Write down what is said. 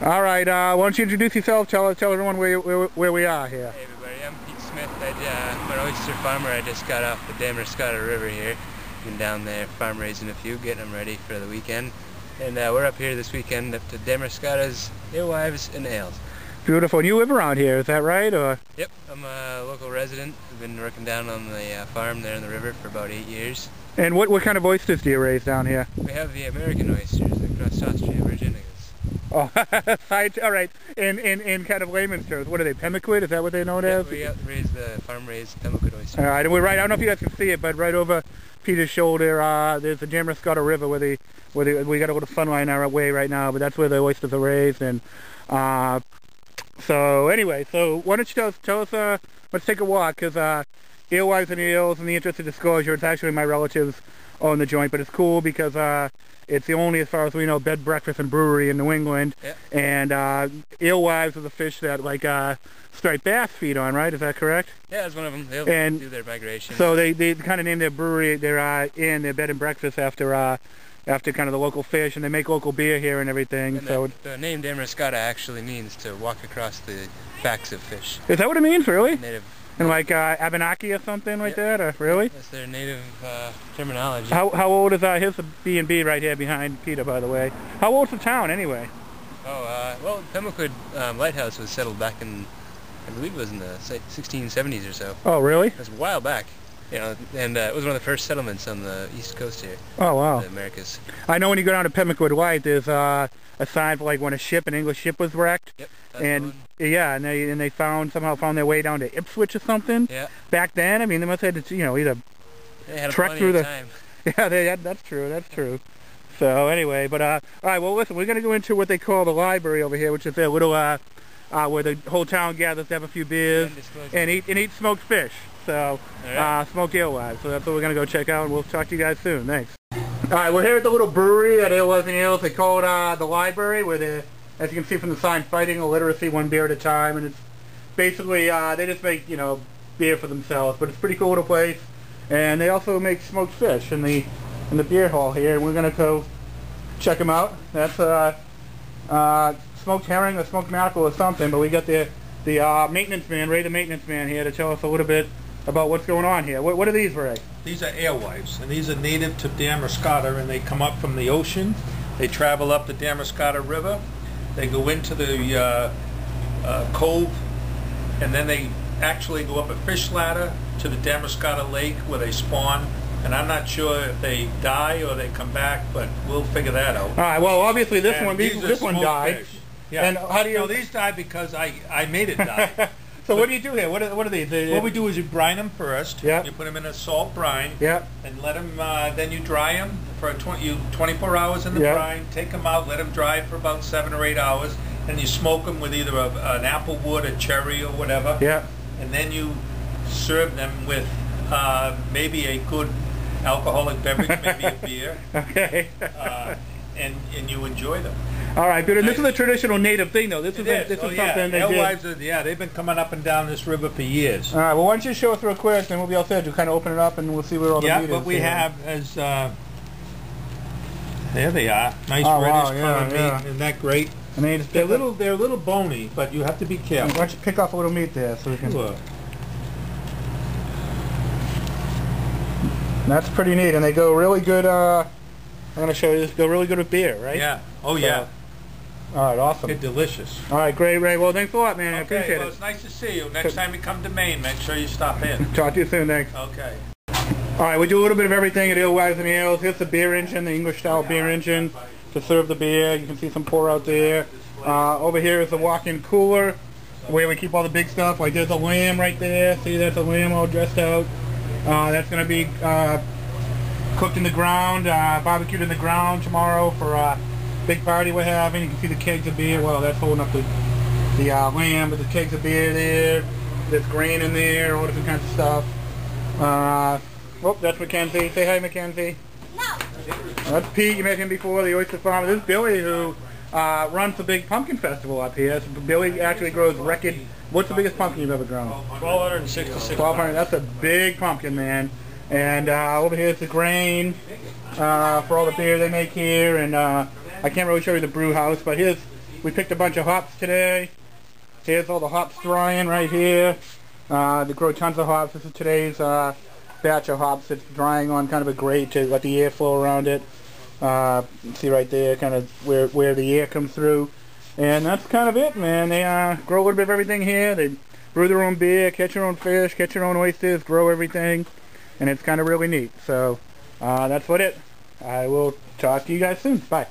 All right, why don't you introduce yourself? Tell everyone where we are here. Hey everybody, I'm Pete Smith. I'm an oyster farmer. I just got off the Damerscotta River here. Been down there farm raising a few, getting them ready for the weekend. And we're up here this weekend up to Damerscotta's Alewives and Ales. Beautiful. And you live around here, is that right? Or? Yep, I'm a local resident. I've been working down on the farm there in the river for about 8 years. And what kind of oysters do you raise down here? We have the American oysters, the Cross-Austria virginicus. Oh, all right. In kind of layman's terms, what are they, pemmiquid? Is that what they're known as? We raise the farm-raised pemmiquid oysters. All right, and we're right, I don't know if you guys can see it, but right over Peter's shoulder, there's the Damerscotta River where we got a little sunlight our way right now, but that's where the oysters are raised. And so anyway, so why don't you tell us, let's take a walk, because Alewives and Ales, in the interest of disclosure, it's actually my relatives own the joint, but it's cool because it's the only, as far as we know, bed, breakfast, and brewery in New England. Yep. And alewives are the fish that like striped bass feed on, right? Is that correct? Yeah, that's one of them. They'll do their migration. So they kind of named their brewery, their bed and breakfast after kind of the local fish, and they make local beer here and everything. And so the name Damerscotta actually means to walk across the backs of fish. Is that what it means, really? Native. And like Abenaki or something like that, or really? That's their native terminology. How old is here's the B&B right here behind Peter, by the way. How old's the town anyway? Oh, well, Pemmiquid Lighthouse was settled back in, I believe it was in the 1670s or so. Oh, really? It was a while back. You know, and it was one of the first settlements on the east coast here. Oh, wow. The Americas. I know when you go down to Pemmiquid Light, there's a sign for like when an English ship was wrecked. Yep. And yeah, and they somehow found their way down to Ipswich or something. Yeah. Back then, I mean, they must have had to, either they had trek through the time. Yeah, that's true. So anyway, but all right, well listen, we're gonna go into what they call the library over here, which is their little where the whole town gathers to have a few beers and eat smoked fish. So smoked alewives. So that's what we're gonna go check out, and we'll talk to you guys soon. Thanks. All right, we're here at the little brewery at Alewives and Ales. They call it the library, where they, as you can see from the sign, fighting illiteracy one beer at a time, and it's basically they just make beer for themselves, but it's a pretty cool little place. And they also make smoked fish in the beer hall here, and we're gonna go check them out. That's smoked herring or smoked mackerel or something, but we got the maintenance man, Ray the maintenance man, here to tell us a little bit about what's going on here. What are these, Ray? These are alewives, and these are native to Damerscotta, and they come up from the ocean. They travel up the Damerscotta River. They go into the cove, and then they actually go up a fish ladder to the Damerscotta Lake where they spawn. And I'm not sure if they die or they come back, but we'll figure that out. All right. Well, obviously this one died. Fish. Yeah. And how do you? No, these died because I made it die. So what do you do here? What are these? What we do is you brine them first. Yeah. You put them in a salt brine. Yeah. And let them. Then you dry them for 24 hours in the brine. Take them out. Let them dry for about 7 or 8 hours. And you smoke them with either an apple wood, a cherry, or whatever. Yeah. And then you serve them with maybe a good alcoholic beverage, maybe a beer. Okay. And you enjoy them. All right, good. And this is a traditional native thing, though. This is something they did. Alewives they've been coming up and down this river for years. All right. Well, why don't you show us real quick, and we'll be all set. You kind of open it up, and we'll see where all the meat is. Yeah, what we have is there they are. Nice reddish color meat. Isn't that great? And they're a little bony, but you have to be careful. Why don't you pick off a little meat there, so we can. Sure. That's pretty neat, and they go really good. I'm going to show you this. Go really good with beer, right? Yeah. Oh, yeah. All right, awesome. They're delicious. All right, great, Ray. Well, thanks a lot, man. I appreciate it. It's nice to see you. Next time you come to Maine, make sure you stop in. Talk to you soon, thanks. Okay. All right, we do a little bit of everything at Alewives and Ales. Here's the beer engine, the English-style beer engine to serve the beer. You can see some pour out there. Over here is the walk-in cooler where we keep all the big stuff. Like there's a lamb right there. See, that's a lamb all dressed out. That's going to be cooked in the ground, barbecued in the ground tomorrow for a big party we're having. You can see the kegs of beer. Well, that's holding up the lamb, but the kegs of beer there. There's grain in there, all different kinds of stuff. Oh, that's Mackenzie. Say hi, Mackenzie. No. That's Pete. You met him before, the oyster farmer. This is Billy, who runs the big pumpkin festival up here. So Billy actually grows record. What's the biggest pumpkin you've ever grown? 1,266. 1,200. That's a big pumpkin, man. And over here is the grain for all the beer they make here. And I can't really show you the brew house, but here's We picked a bunch of hops today. Here's all the hops drying right here. They grow tons of hops. This is today's batch of hops. It's drying on kind of a grate to let the air flow around it. See right there, kind of where the air comes through. And that's kind of it, man. They grow a little bit of everything here. They brew their own beer, catch their own fish, catch their own oysters, grow everything. And it's kind of really neat. So that's what it. I will talk to you guys soon. Bye.